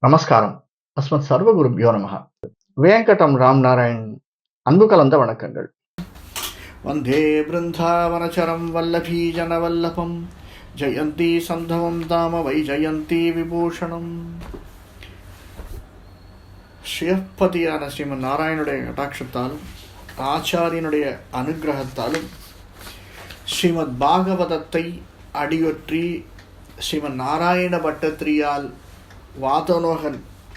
நமஸ்காரம். அஸ்மத் சர்வகுருப்யோ நமஹ. வேங்கடம் ராம்நாராயண் அன்பு கலந்த வணக்கங்கள். வந்தே பிருந்தாவனச்சரம் வல்லபீ ஜனவல்லபம் ஜெயந்தி சந்தவம் தாம வை ஜெயந்தி விபூஷணம். ஸ்ரீயப்பதியான ஸ்ரீமன் நாராயணுடைய கடாட்சத்தாலும் ஆச்சாரியனுடைய அனுகிரகத்தாலும் ஸ்ரீமத் பாகவதத்தை அடியொற்றி ஸ்ரீமன் நாராயண பட்டத்திரியால்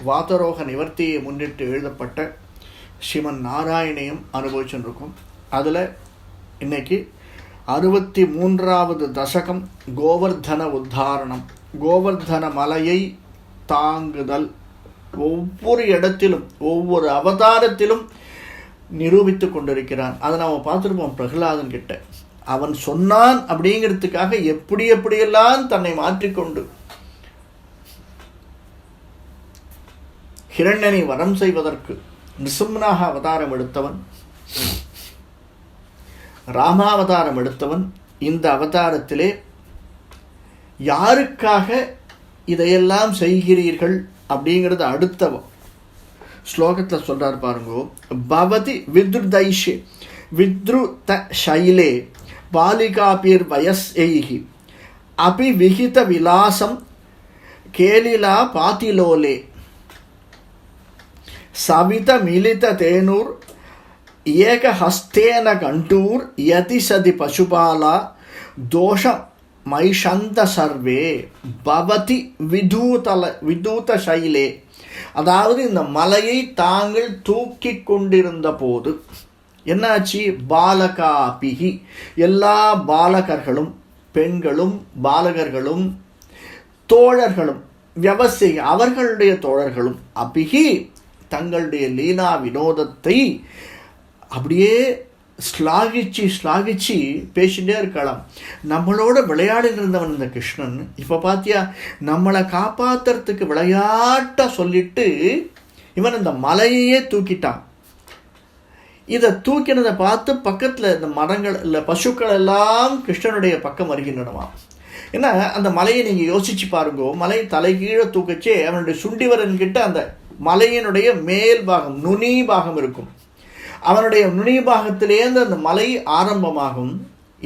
வாதரோக நிவர்த்தியை முன்னிட்டு எழுதப்பட்ட ஸ்ரீமன் நாராயணையும் அனுபவிச்சுருக்கும். அதில் இன்னைக்கு 63வது தசகம் கோவர்தன உத்தாரணம். கோவர்தன மலையை தாங்குதல் ஒவ்வொரு இடத்திலும் ஒவ்வொரு அவதாரத்திலும் நிரூபித்து கொண்டிருக்கிறான். அதை நாம் பார்த்துருப்போம் பிரகலாதன் கிட்ட. அவன் சொன்னான் அப்படிங்கிறதுக்காக எப்படியெல்லாம் தன்னை மாற்றிக்கொண்டு ஹிரண்யனை வரம் செய்வதற்கு நிருசிம்மனாக அவதாரம் எடுத்தவன், ராமாவதாரம் எடுத்தவன். இந்த அவதாரத்திலே யாருக்காக இதையெல்லாம் செய்கிறீர்கள் அப்படிங்கிறது அடுத்த ஸ்லோகத்தில் சொல்றார் பாருங்கோ. பவதி வித்ருதைஷே வித்ருத சைலே பாலிகாபீர் வயஸ்யைஹி அபி விஹித விலாசம் கேலிலா பாதிலோலே சவித மிலித தேனூர் ஏகஹஸ்தேன கண்டூர் யதிசதி பசுபாலா தோஷ மைஷந்த சர்வே பவதி விதூத சைலே. அதாவது இந்த மலையை தாங்கள் தூக்கி கொண்டிருந்த போது என்னாச்சு? பாலகாபிகி, எல்லா பாலகர்களும் பெண்களும் பாலகர்களும் தோழர்களும் வியவசிய அவர்களுடைய தோழர்களும் அபிகி தங்களுடைய லீலா வினோதத்தை அப்படியே ஸ்லாகிச்சு பேசிகிட்டே இருக்கலாம். நம்மளோட விளையாடிட்டு இருந்தவன் இந்த கிருஷ்ணன் இப்போ பார்த்தியா நம்மளை காப்பாற்றுறதுக்கு விளையாட்ட சொல்லிட்டு இவன் இந்த மலையையே தூக்கிட்டான். இதை தூக்கினதை பார்த்து பக்கத்தில் இந்த மரங்கள் இல்லை பசுக்கள் எல்லாம் கிருஷ்ணனுடைய பக்கம் வருகின்றனவா. ஏன்னா அந்த மலையை நீங்கள் யோசிச்சு பாருங்கோ. மலை தலைகீழே தூக்கச்சே அவனுடைய சுண்டிவரன் கிட்ட அந்த மலையினுடைய மேல் பாகம் நுனி பாகம் இருக்கும். அவனுடைய நுனி பாகத்திலேருந்து அந்த மலை ஆரம்பமாகும்,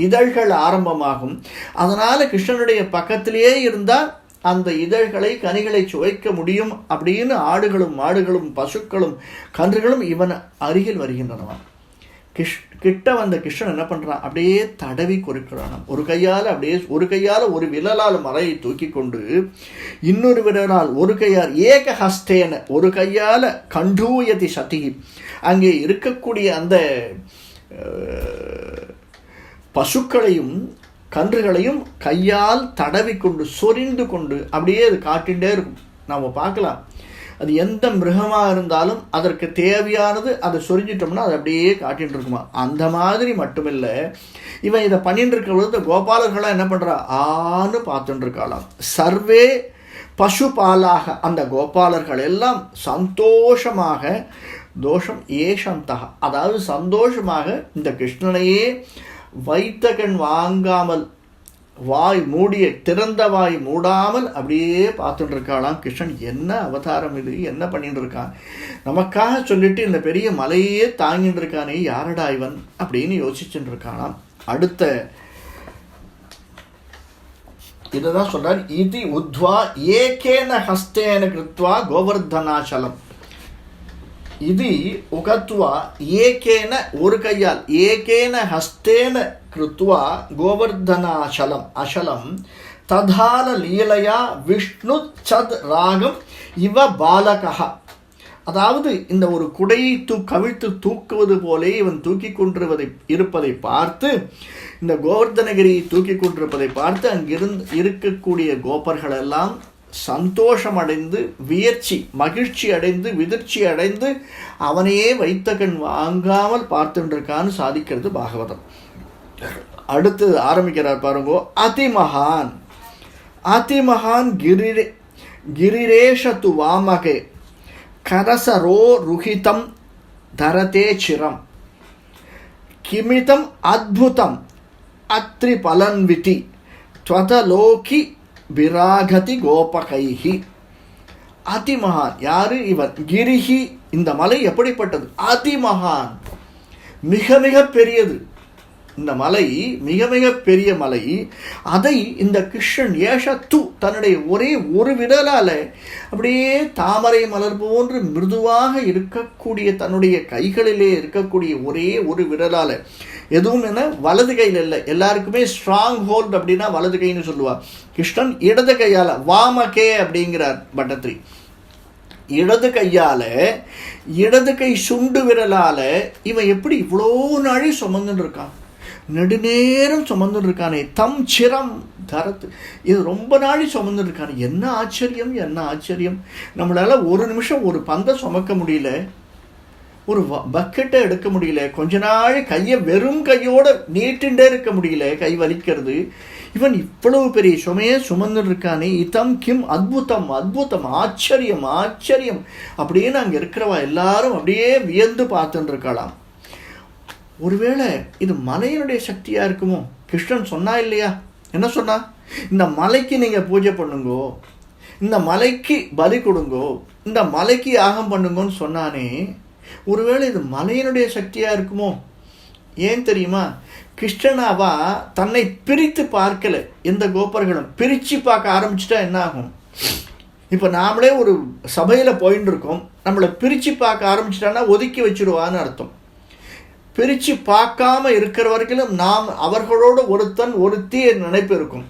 இதழ்கள் ஆரம்பமாகும். அதனால் கிருஷ்ணனுடைய பக்கத்திலேயே இருந்தால் அந்த இதழ்களை கனிகளை சுவைக்க முடியும் அப்படின்னு ஆடுகளும் மாடுகளும் பசுக்களும் கன்றுகளும் இவன் அருகில் வருகின்றனவா. கிட்ட வந்த கிருஷ்ணன் என்ன பண்ணுறான்? அப்படியே தடவி கொடுக்கிறான். ஒரு கையால் ஒரு விரலால் மலையை தூக்கி கொண்டு இன்னொரு விரலால் ஒரு கையால் ஏகஹஸ்தேன ஒரு கையால் கண்டூயதி சதி அங்கே இருக்கக்கூடிய அந்த பசுக்களையும் கன்றுகளையும் கையால் தடவி கொண்டு சொரிந்து கொண்டு அப்படியே அது காட்டிகிட்டே இருக்கும். நாம் பார்க்கலாம், அது எந்த மிருகமாக இருந்தாலும் அதற்கு தேவையானது அதை சொரிஞ்சிட்டோம்னா அது அப்படியே காட்டிகிட்டு இருக்குமா. அந்த மாதிரி மட்டுமில்லை, இவன் இதை பண்ணிட்டு இருக்கிற பொழுது கோபாலர்களாக என்ன பண்ணுறா? ஆன்னு பார்த்துட்டு இருக்காளாம். சர்வே பசுபாலாக அந்த கோபாலர்கள் எல்லாம் சந்தோஷமாக தோஷம் ஏஷந்தக அதாவது சந்தோஷமாக இந்த கிருஷ்ணனையே வைத்த கண் வாங்காமல் வாய் மூடிய திறந்த வாய் மூடாமல் அப்படியே பார்த்துட்டு இருக்காளாம். கிருஷ்ணன் என்ன அவதாரம் இது, என்ன பண்ணிட்டு இருக்கான், நமக்காக சொல்லிட்டு இந்த பெரிய மலையே தாங்கிட்டு இருக்கானே யாரடா இவன் அப்படின்னு யோசிச்சுட்டு இருக்கானாம். அடுத்த இதுதான் சொல்றார். இதி உத்வா ஏகேன ஹஸ்தேன கிருத்வா கோவர்தனாச்சலம். இது உகத்வா ஏகேன ஒரு கையால் ஏகேன ஹஸ்தேன கிருத்வா கோவர்தனாச்சலம் அச்சலம் ததால லீலையா விஷ்ணு சத் ராகம் இவ பாலகா. அதாவது இந்த ஒரு குடையை கவிழ்த்து தூக்குவது போலே இவன் தூக்கி கொண்டிருப்பதை இருப்பதை பார்த்து, இந்த கோவர்தனகிரியை தூக்கி கொண்டிருப்பதை பார்த்து அங்கிருந்து இருக்கக்கூடிய கோபர்கள் எல்லாம் சந்தோஷம் அடைந்து மகிழ்ச்சி அடைந்து விதிர்ச்சி அடைந்து அவனையே வைத்த கண் வாங்காமல் பார்த்துருக்கான்னு சாதிக்கிறது பாகவதம். அடுத்து ஆரம்பிக்கிறார் பாருங்கோ. அதிமகான் கிரிரேஷ து வாமகே கரசரோ ருஹிதம் தரதே சிரம் கிமிதம் அத்புதம் அத்ரி பலன்விதி த்வதலோகி விராகதி கோபகைஹி அதிமகான். யாரு இவர்? கிரிஹி, இந்த மலை எப்படிப்பட்டது? அதிமகான், மிக மிக பெரியது. இந்த மலை மிக மிக பெரிய மலை. அதை இந்த கிருஷ்ணன் ஏஷத்து தன்னுடைய ஒரே ஒரு விரலால அப்படியே தாமரை மலர் போன்று மிருதுவாக இருக்கக்கூடிய தன்னுடைய கைகளிலே இருக்கக்கூடிய ஒரே ஒரு விரலால, எதுவும் என்ன வலது கையில் இல்லை, எல்லாருக்குமே ஸ்ட்ராங் ஹோல்ட் அப்படின்னா வலது கைன்னு சொல்லுவா. கிருஷ்ணன் இடது கையால், வாமகே அப்படிங்கிறார் பட்டத்ரி, இடது கையால, இடது கை சுண்டு விரலால இவன் எப்படி இவ்வளோ நாளை சுமந்துன்னு இருக்கான், நெடுநேரம் சுமந்துன்னு இருக்கானே. தம் சிரம் தரத்து, இது ரொம்ப நாளை சுமந்துன்னு இருக்கானே. என்ன ஆச்சரியம், என்ன ஆச்சரியம். நம்மளால ஒரு நிமிஷம் ஒரு பந்தை சுமக்க முடியல, ஒரு பக்கெட்டை எடுக்க முடியல, கொஞ்ச நாள் கையை வெறும் கையோட நீட்டுண்டே இருக்க முடியல, கை வலிக்கிறது. இவன் இவ்வளவு பெரிய சுமையை சுமந்துன்னு இருக்கானே. இதம் கிம் அத்புதம், அத்புதம், ஆச்சரியம், ஆச்சரியம் அப்படின்னு அங்கே இருக்கிறவா எல்லாரும் அப்படியே வியந்து பார்த்துட்டு இருக்கலாம். ஒருவேளை இது மலையினுடைய சக்தியா இருக்குமோ? கிருஷ்ணன் சொன்னா இல்லையா, என்ன சொன்னா? இந்த மலைக்கு நீங்க பூஜை பண்ணுங்கோ, இந்த மலைக்கு பலி கொடுங்கோ, இந்த மலைக்கு யாகம் பண்ணுங்கன்னு சொன்னானே. ஒருவேளை இது மலையினுடைய சக்தியா இருக்குமோ? ஏன் தெரியுமா? கிருஷ்ணனாவா தன்னை பிரித்து பார்க்கல. எந்த கோபர்களும் பிரித்து பார்க்க ஆரம்பிச்சுட்டா என்ன ஆகும்? இப்போ நாமளே ஒரு சபையில் போயின்னு இருக்கோம், நம்மளை பிரித்து பார்க்க ஆரம்பிச்சிட்டான்னா ஒதுக்கி வச்சுருவான்னு அர்த்தம். பிரித்து பார்க்காம இருக்கிற வரைக்கும் நாம் அவர்களோட ஒருத்தன் ஒருத்தி நினைப்பு இருக்கும்.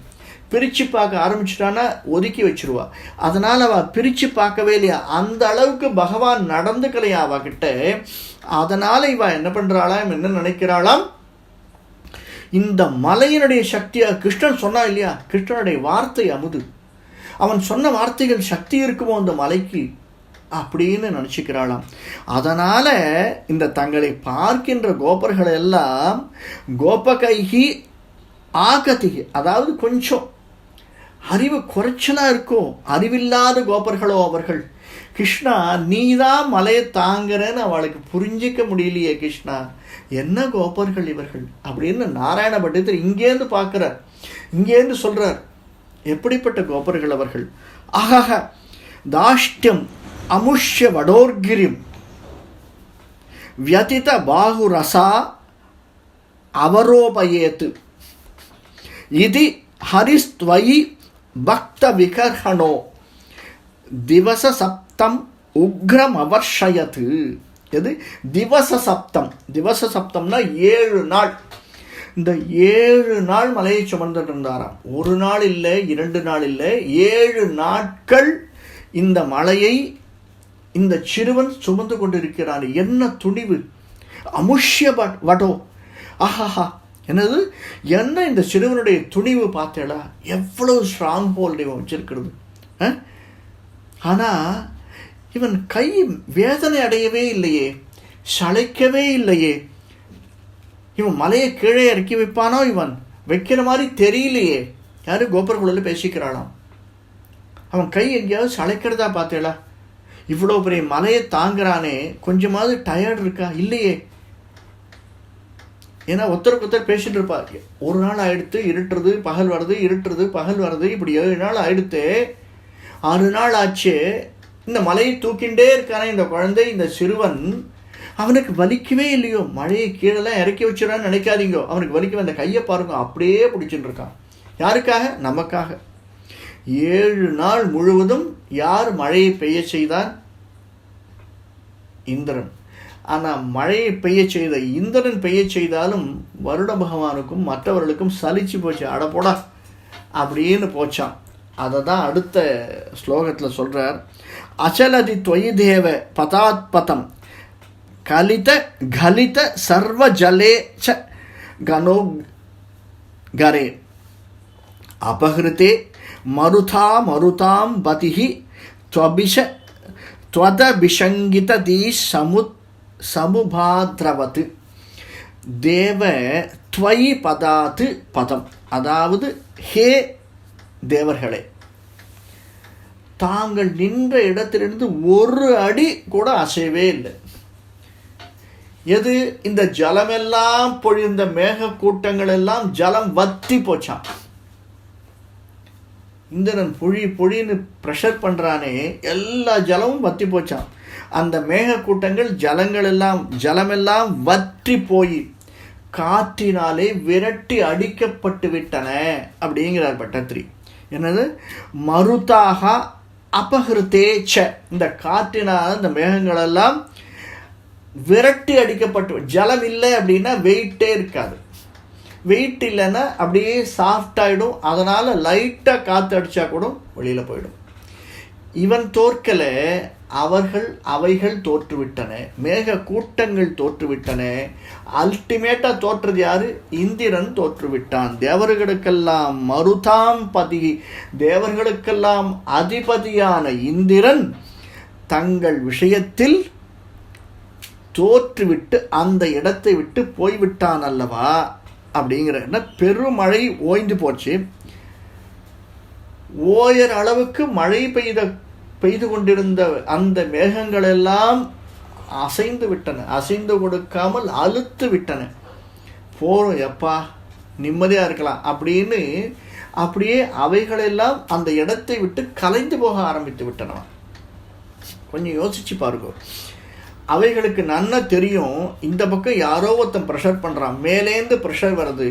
பிரித்து பார்க்க ஆரம்பிச்சிட்டான்னா ஒதுக்கி வச்சுருவா. அதனால் அவள் பிரித்து பார்க்கவே இல்லையா, அந்த அளவுக்கு பகவான் நடந்துக்கலையா அவகிட்ட. அதனால் இவள் என்ன பண்ணுறாளாம், என்ன நினைக்கிறாளாம், இந்த மலையினுடைய சக்தியாக கிருஷ்ணன் சொன்னா இல்லையா, கிருஷ்ணனுடைய வார்த்தை அமுது, அவன் சொன்ன வார்த்தைகள் சக்தி இருக்குமோ அந்த மலைக்கு அப்படின்னு நினச்சிக்கிறாளாம். அதனால் இந்த தங்களை பார்க்கின்ற கோபர்கள் எல்லாம் கோபகைகி ஆகதிகி, அதாவது கொஞ்சம் அறிவு குறைச்சலாக இருக்கும், அறிவில்லாத கோபர்களோ அவர்கள். கிருஷ்ணா நீதான் மலையை தாங்குறன்னு அவளுக்கு புரிஞ்சிக்க முடியலையே கிருஷ்ணா, என்ன கோபர்கள் இவர்கள் அப்படின்னு நாராயண பட்டத்தில் இங்கேருந்து பார்க்குறார், இங்கேருந்து சொல்கிறார். எப்படிப்பட்ட கோபர்கள் அவர்கள். ஆஹாக தாஷ்டியம் அமுஷ்ய வடோர்கிரிம் வியதித பாகுரசா அவரோபயேத்து இது ஹரிஸ்த்வயி பக்த விகர்ஹணோ திவச சப்தம் உக்ரம் அவர்ஷயத்து. எது திவச சப்தம்? திவச சப்தம்னா 7 நாள். இந்த 7 நாள் மலையை சுமந்துட்டு இருந்தாராம். ஒரு நாள் இல்லை, 2 நாள் இல்லை, 7 நாட்கள் இந்த மலையை இந்த சிறுவன் சுமந்து கொண்டிருக்கிறான். என்ன துணிவு! அமுஷ்ய வடோ, ஆஹாஹா, என்னது, என்ன இந்த சிறுவனுடைய துணிவு பார்த்தேடா, எவ்வளவு ஸ்ட்ராங் ஹோல்டு இவன் வச்சிருக்கிறது. ஆனால் இவன் கை வேதனை அடையவே இல்லையே, சளைக்கவே இல்லையே. இவன் மலையை கீழே இறக்கி வைப்பானோ, இவன் வைக்கிற மாதிரி தெரியலையே. யாரு கோபர்குள்ள பேசிக்கிறாளாம். அவன் கை எங்கேயாவது சளைக்கிறதா பார்த்தேளா? இவ்வளோ பெரிய மலையை தாங்குறானே, கொஞ்சமாவது டயர்டு இருக்கா? இல்லையே. ஏன்னா ஒருத்தருக்கு ஒருத்தர் பேசிட்டு இருப்பா. ஒரு நாள் ஆயிடுத்து, இருட்டுறது பகல் வருது, இருட்டுறது பகல் வருது, இப்படி 7 நாள் ஆயிடுத்து, 6 நாள் ஆச்சு. இந்த மலையை தூக்கிண்டே இருக்கானே இந்த குழந்தை, இந்த சிறுவன். அவனுக்கு வலிக்கவே இல்லையோ. மழையை கீழெல்லாம் இறக்கி வச்சிடான்னு நினைக்காதீங்கோ, அவனுக்கு வலிக்கவே. அந்த கையை பாருங்க, அப்படியே பிடிச்சிட்டு இருக்கான். யாருக்காக? நமக்காக. 7 நாள் முழுவதும் யார் மழையை பெய்ய செய்தான்? இந்திரன். ஆனால் மழையை பெய்ய செய்த இந்திரன் பெய்ய செய்தாலும் வருட பகவானுக்கும் மற்றவர்களுக்கும் சலிச்சு போச்சு. அடப்போடா அப்படின்னு போச்சான். அதை தான் அடுத்த ஸ்லோகத்தில் சொல்கிறார். அச்சலதி துவயி தேவ பதாத்பதம் கலித கலித சர்வ ஜலே ச கனோ கரே அபஹிருதே மருதா மருதாம் பதிஹி துவபிஷ துவதபிஷங்கித தீ சமுபாத்ரவத்து தேவ துவயி பதாத்து பதம், அதாவது ஹே தேவர்களே, தாங்கள் நின்ற இடத்திலிருந்து ஒரு அடி கூட அசையவே இல்லை. எது? இந்த ஜலமெல்லாம் பொழிந்த மேக கூட்டங்கள் எல்லாம் ஜலம் வத்தி போச்சான். இந்திரன் பொழின்னு ப்ரெஷர் பண்ணுறானே, எல்லா ஜலமும் வற்றி போச்சான். அந்த மேகக்கூட்டங்கள் ஜலமெல்லாம் வற்றி போய் காற்றினாலே விரட்டி அடிக்கப்பட்டு விட்டன அப்படிங்கிறார் பட்டத்திரி. என்னது? மருதாக அபகிருத்தேச்ச, இந்த காற்றினால் இந்த மேகங்களெல்லாம் விரட்டி அடிக்கப்பட்டு, ஜலம் இல்லை அப்படின்னா வெயிட்டே இருக்காது, வெயிட் இல்லைன்னா அப்படியே சாஃப்டாகிடும். அதனால் லைட்டாக காற்று அடித்தா கூட வெளியில் போயிடும். இவன் தோற்கலை, அவைகள் தோற்றுவிட்டன, மேக கூட்டங்கள் தோற்றுவிட்டன. அல்டிமேட்டாக தோற்றது யாரு? இந்திரன் தோற்றுவிட்டான். தேவர்களுக்கெல்லாம் மருதாம் பதி, தேவர்களுக்கெல்லாம் அதிபதியான இந்திரன் தங்கள் விஷயத்தில் தோற்றுவிட்டு அந்த இடத்தை விட்டு போய்விட்டான் அல்லவா அப்படிங்கிற. பெருமழை ஓய்ந்து போச்சு. ஓயர் அளவுக்கு மழை பெய்து கொண்டிருந்த அந்த மேகங்கள் எல்லாம் அசைந்து விட்டன, அசைந்து கொடுக்காமல் அழுத்து விட்டன. போறோம் எப்பா, நிம்மதியாக இருக்கலாம் அப்படின்னு அப்படியே அவைகளெல்லாம் அந்த இடத்தை விட்டு கலைந்து போக ஆரம்பித்து விட்டன. கொஞ்சம் யோசிச்சு பாருங்க. அவைகளுக்கு நன்னா தெரியும், இந்த பக்கம் யாரோ ஒருத்தன் ப்ரெஷர் பண்ணுறான், மேலேந்து ப்ரெஷர் வருது.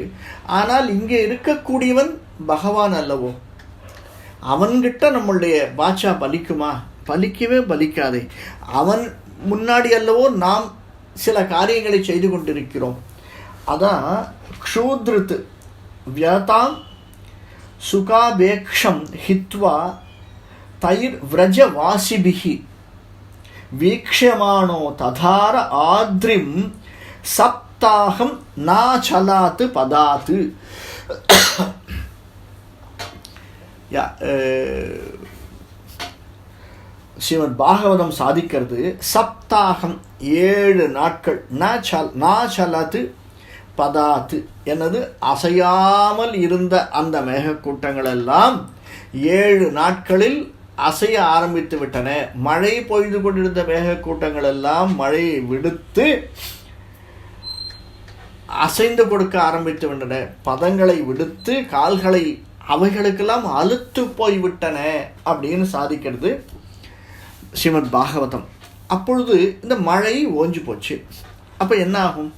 ஆனால் இங்கே இருக்கக்கூடியவன் பகவான் அல்லவோ, அவன்கிட்ட நம்மளுடைய பாட்சா பலிக்குமா? பலிக்கவே பலிக்காதே. அவன் முன்னாடி அல்லவோ நாம் சில காரியங்களை செய்து கொண்டிருக்கிறோம். அதான் க்ஷூத்ருத் வியதாம் சுகாபேக்ஷம் ஹித்வா தைர் விரஜ வாசிபிஹி வீக்ஷமானோ ததார ஆத்ரிம் சப்தாகம் நாச்சலாத்து பதாத்து. ஸ்ரீமத் பாகவதம் சாதிக்கிறது, சப்தாகம் 7 நாட்கள், நாச்சலத்து பதாத்து என்னது, அசையாமல் இருந்த அந்த மேகக்கூட்டங்கள் எல்லாம் 7 நாட்களில் அசைய ஆரம்பித்து விட்டன. மழை பொய்து கொண்டிருந்த மேகக்கூட்டங்கள் எல்லாம் மழையை விடுத்து அசைந்து கொடுக்க ஆரம்பித்து விட்டன. பதங்களை விடுத்து கால்களை அவைகளுக்கெல்லாம் அழுத்து போய்விட்டன அப்படின்னு சாதிக்கிறது ஸ்ரீமத் பாகவதம். அப்பொழுது இந்த மழை ஓஞ்சு போச்சு. அப்போ என்ன ஆகும்?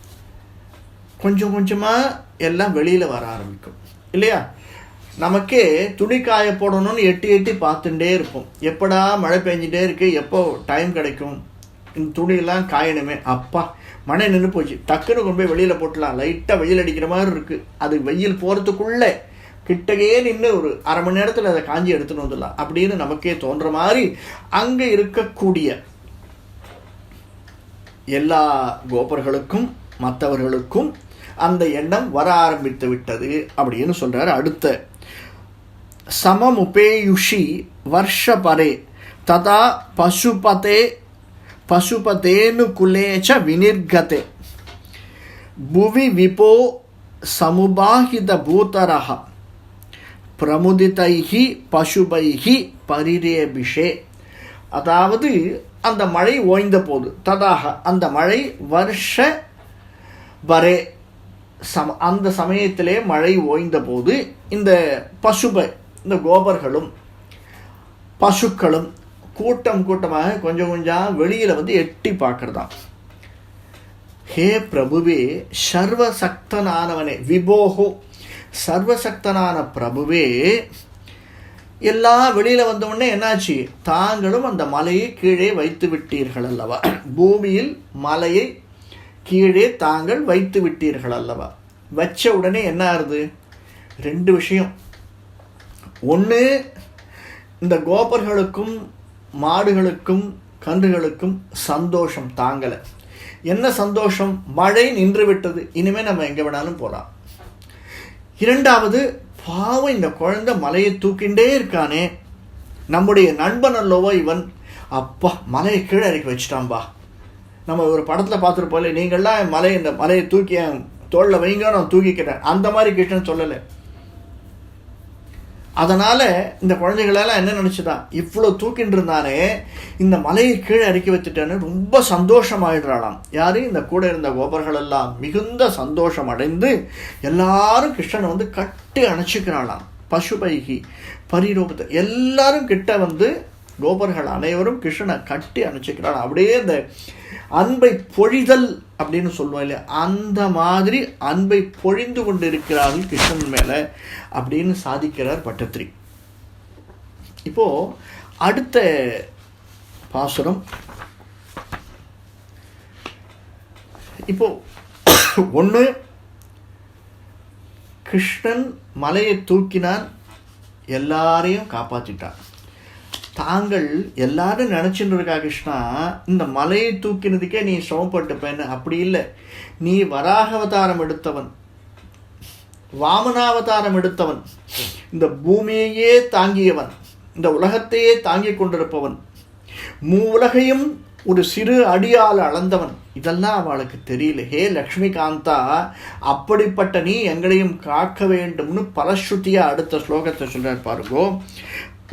கொஞ்சம் கொஞ்சமாக எல்லாம் வெளியில் வர ஆரம்பிக்கும் இல்லையா? நமக்கே துணி காய போடணும்னு எட்டி பார்த்துட்டே இருப்போம். எப்படா மழை பெஞ்சிட்டே இருக்கு, எப்போ டைம் கிடைக்கும், இந்த துணியெல்லாம் காயணுமே. அப்பா மழை நின்று போச்சு, டக்குன்னு கொண்டு போய் வெளியில் போட்டலாம், லைட்டாக வெயில் அடிக்கிற மாதிரி இருக்குது. அது வெயில் போகிறதுக்குள்ளே கிட்டகையே நின்று ஒரு அரை மணி நேரத்தில் அதை காஞ்சி எடுத்துன்னு வந்துடலாம் அப்படின்னு நமக்கே தோன்ற மாதிரி அங்கே இருக்கக்கூடிய எல்லா கோபர்களுக்கும் மற்றவர்களுக்கும் அந்த எண்ணம் வர ஆரம்பித்து விட்டது அப்படின்னு சொல்கிறார். அடுத்த சமமுபேயுஷி வருஷபரே ததா பசுபதேனு குலேச்ச வினிர்கதே புவி விபோ சமுபாஹித பூதரஹ பிரமுதிதைஹி பசுபைஹி பரிரேபிஷே. அதாவது அந்த மழை ஓய்ந்த போது, ததாக அந்த மழை வருஷ வரே அந்த சமயத்திலே மழை ஓய்ந்த போது இந்த இந்த கோபர்களும் பசுக்களும் கூட்டமாக கொஞ்சம் வெளியில் வந்து எட்டி பார்க்கறதாம். ஹே பிரபுவே, சர்வசக்தனானவனே, விபோகோ சர்வசக்தனான பிரபுவே, எல்லாம் வெளியில் வந்தவுடனே என்னாச்சு? தாங்களும் அந்த மலையை கீழே வைத்து விட்டீர்கள் அல்லவா, பூமியில் மலையை கீழே தாங்கள் வைத்து விட்டீர்கள் அல்லவா. வச்ச உடனே என்ன ஆகுது? 2 விஷயம். ஒன்று, இந்த கோபர்களுக்கும் மாடுகளுக்கும் கன்றுகளுக்கும் சந்தோஷம் தாங்கலை. என்ன சந்தோஷம்? மழை நின்று விட்டது, இனிமேல் நம்ம எங்கே வேணாலும் போகலாம். 2வது, பாவம் இந்த குழந்தை மலையை தூக்கிண்டே இருக்கானே, நம்முடைய நண்பன் அல்லவோ இவன், அப்பா மலையை கீழே இறக்கி வச்சுட்டான்பா. நம்ம ஒரு படத்தில் பார்த்துருப்போம்ல, நீங்கள்லாம் இந்த மலையை தூக்கி என் தோளில் வைங்க, நான் தூக்கிக்கிறேன், அந்த மாதிரி கிருஷ்ணன் சொல்லலை. அதனால் இந்த குழந்தைகளெல்லாம் என்ன நினச்சிதான், இவ்வளோ தூக்கிட்டு இருந்தானே இந்த மலையை கீழே இறக்கி வச்சுட்டேன்னு ரொம்ப சந்தோஷமாயிடுறாளாம். யார்? இந்த கூட இருந்த கோபர்கள் எல்லாம் மிகுந்த சந்தோஷம் அடைந்து எல்லாரும் கிருஷ்ணனை வந்து கட்டி அணைச்சிக்கிறாளாம். பசுபைகி பரிரோபத்தை எல்லாரும் கிட்ட வந்து கோபர்கள் அனைவரும் கிருஷ்ணனை கட்டி அணைச்சிக்கிறார். அப்படியே அந்த அன்பை பொழிதல் அப்படின்னு சொல்லுவோம் இல்லையா, அந்த மாதிரி அன்பை பொழிந்து கொண்டு இருக்கிறார்கள் கிருஷ்ணன் மேலே அப்படின்னு சாதிக்கிறார் பட்டத்திரி. இப்போ அடுத்த பாசுரம். இப்போ ஒன்று, கிருஷ்ணன் மலையை தூக்கினான், எல்லாரையும் காப்பாற்றிட்டான். தாங்கள் எல்லாரும் நினச்சிட்டு இருக்கா கிருஷ்ணா இந்த மலையை தூக்கினதுக்கே நீ சிரமப்பட்டுப்பேன்னு. அப்படி இல்லை, நீ வராக அவதாரம் எடுத்தவன், வாமனாவதாரம் எடுத்தவன், இந்த பூமியையே தாங்கியவன், இந்த உலகத்தையே தாங்கிக் கொண்டிருப்பவன், மூவுலகையும் ஒரு சிறு அடியால் அளந்தவன். இதெல்லாம் அவளுக்கு தெரியல. ஹே லக்ஷ்மிகாந்தா, அப்படிப்பட்ட நீ எங்களையும் காக்க வேண்டும்னு பலஸ்ருதியா அடுத்த ஸ்லோகத்தை சொல்றார் பாருங்கோ.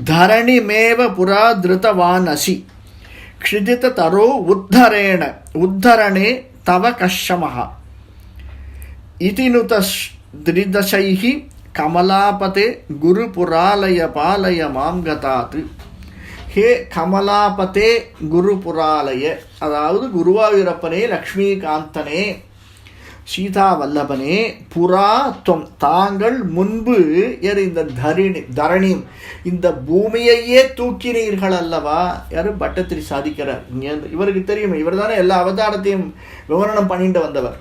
தரணி மேவ புரா திருதவான் அசி க்ஷிதித தரோ உத்தரணே தவ கஷமஹ இதினுத திரிதசைஹி கமலாபதே குரு புராலய பாலய மாம் கதாத். ஹே கமலாபதே குரு புராலய, அதாவது குருவாயூரப்பனே, லக்ஷ்மிகாந்தனே, சீதா வல்லபனே, புரா துவம் தாங்கள் முன்பு இந்த தரணி இந்த பூமியையே தூக்கினீர்கள் அல்லவா. யாரும் பட்டத்திரி சாதிக்கிறார். இவருக்கு தெரியும், இவர் தானே எல்லா அவதாரத்தையும் விவரணம் பண்ணிட்டு வந்தவர்.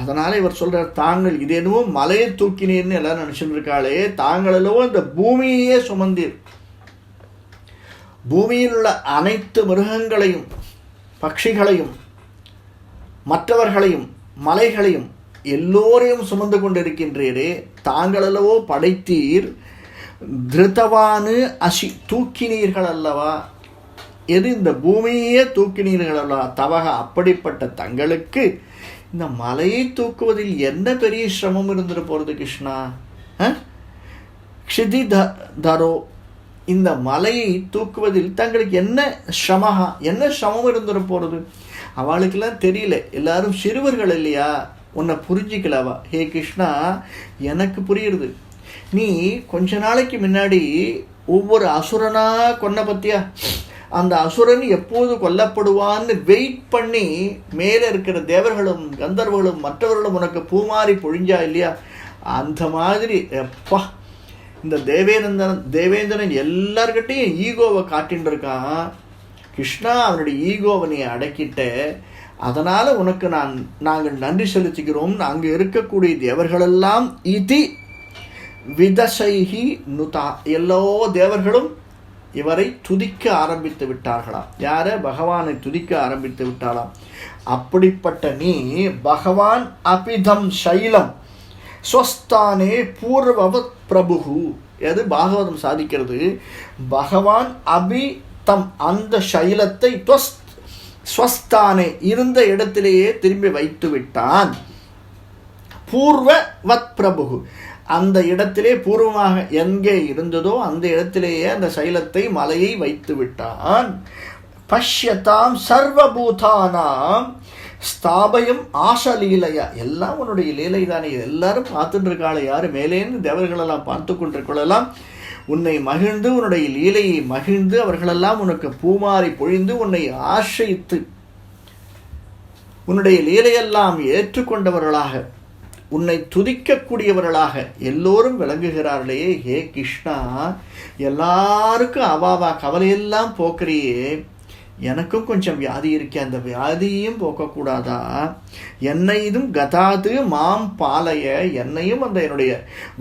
அதனால இவர் சொல்றார், தாங்கள் இது என்னவோ மலையை தூக்கினீர்னு எல்லாரும் நினைச்சுட்டு இருக்காளே, தாங்களோ இந்த பூமியையே சுமந்தீர். பூமியில் உள்ள அனைத்து மிருகங்களையும் பட்சிகளையும் மற்றவர்களையும் மலைகளையும் எல்லோரையும் சுமந்து கொண்டிருக்கின்றீரே, தாங்களல்லவோ படைத்தீர். திருத்தவானு அசி தூக்கினீர்கள் அல்லவா, எது இந்த பூமியே தூக்கினீர்கள் அல்லவா. தவக அப்படிப்பட்ட தங்களுக்கு இந்த மலையை தூக்குவதில் என்ன பெரிய சிரமம் இருந்துட்டு போகிறது கிருஷ்ணா. க்ஷிதி தரோ, இந்த மலையை தூக்குவதில் தங்களுக்கு என்ன சிரமஹா, என்ன சிரமம் இருந்துட போகிறது. அவளுக்கெல்லாம் தெரியல, எல்லாரும் சிறுவர்கள் இல்லையா, உன்னை புரிஞ்சிக்கலவா. ஹே கிருஷ்ணா, எனக்கு புரியுறது. நீ கொஞ்ச நாளைக்கு முன்னாடி ஒவ்வொரு அசுரனா கொன்ன பத்தியா, அந்த அசுரன் எப்போது கொல்லப்படுவான்னு வெயிட் பண்ணி மேலே இருக்கிற தேவர்களும் கந்தர்வர்களும் மற்றவர்களும் உனக்கு பூமாரி பொழிஞ்சா இல்லையா, அந்த மாதிரி எப்பா இந்த தேவேந்திரன் எல்லார்கிட்டையும் ஈகோவை காட்டின்னு இருக்கான். கிருஷ்ணா, அவனுடைய ஈகோவை நீ அடக்கிட்ட, அதனால் உனக்கு நாங்கள் நன்றி செலுத்துகிறோம். அங்கே இருக்கக்கூடிய தேவர்களெல்லாம் இதி விதசைஹி நுதா, எல்லா தேவர்களும் இவரை துதிக்க ஆரம்பித்து விட்டார்களாம். யார? பகவானை துதிக்க ஆரம்பித்து விட்டாளாம். அப்படிப்பட்ட நீ பகவான் அபிதம் சைலம் ஸ்வஸ்தானே பூர்வவத் பிரபுகு, எது பாகவதம் சாதிக்கிறது. பகவான் அபிதம் அந்த சைலத்தை ஸ்வஸ்தானே இருந்த இடத்திலேயே திரும்பி வைத்து விட்டான். பூர்வவத் பிரபுகு, அந்த இடத்திலே பூர்வமாக எங்கே இருந்ததோ அந்த இடத்திலேயே அந்த சைலத்தை மலையை வைத்து விட்டான். பஷ்யதாம் சர்வபூதானாம் ஸ்தாபயம் ஆசலீலையா, எல்லாம் உன்னுடைய லீலை தானே, எல்லாரும் பார்த்துட்டு இருக்காளே, யாரு மேலேருந்து தேவர்களெல்லாம் பார்த்து கொண்டிருக்கலாம். உன்னை மகிழ்ந்து உன்னுடைய லீலையை மகிழ்ந்து அவர்களெல்லாம் உனக்கு பூமாரி பொழிந்து உன்னை ஆசிரித்து உன்னுடைய லீலையெல்லாம் ஏற்றுக்கொண்டவர்களாக உன்னை துதிக்கக்கூடியவர்களாக எல்லோரும் விளங்குகிறார்களே. ஹே கிருஷ்ணா, எல்லாருக்கும் அவாவா கவலையெல்லாம் போக்குறியே, எனக்கும் கொஞ்சம் வியாதி இருக்கே, அந்த வியாதியையும் போக்கக்கூடாதா. என்னையும் கதாது மாம் பாலைய, என்னையும் அந்த என்னுடைய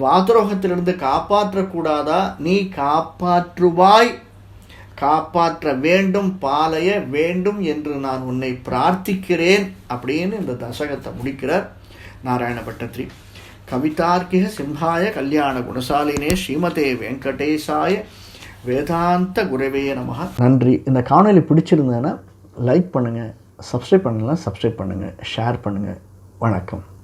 வாதரோகத்திலிருந்து காப்பாற்றக்கூடாதா. நீ காப்பாற்றுவாய், காப்பாற்ற வேண்டும், பாலைய வேண்டும் என்று நான் உன்னை பிரார்த்திக்கிறேன் அப்படின்னு இந்த தசகத்தை முடிக்கிறார் நாராயண பட்டத்திரி. கவிதார்க்கிக சிம்ஹாய கல்யாண குணசாலினே ஸ்ரீமதே வெங்கடேசாய வேதாந்த குரவே நமஹ. நன்றி. இந்த காணொலி பிடிச்சிருந்தேன்னா லைக் பண்ணுங்கள், சப்ஸ்கிரைப் பண்ணலாம் சப்ஸ்கிரைப் பண்ணுங்கள், ஷேர் பண்ணுங்கள். வணக்கம்.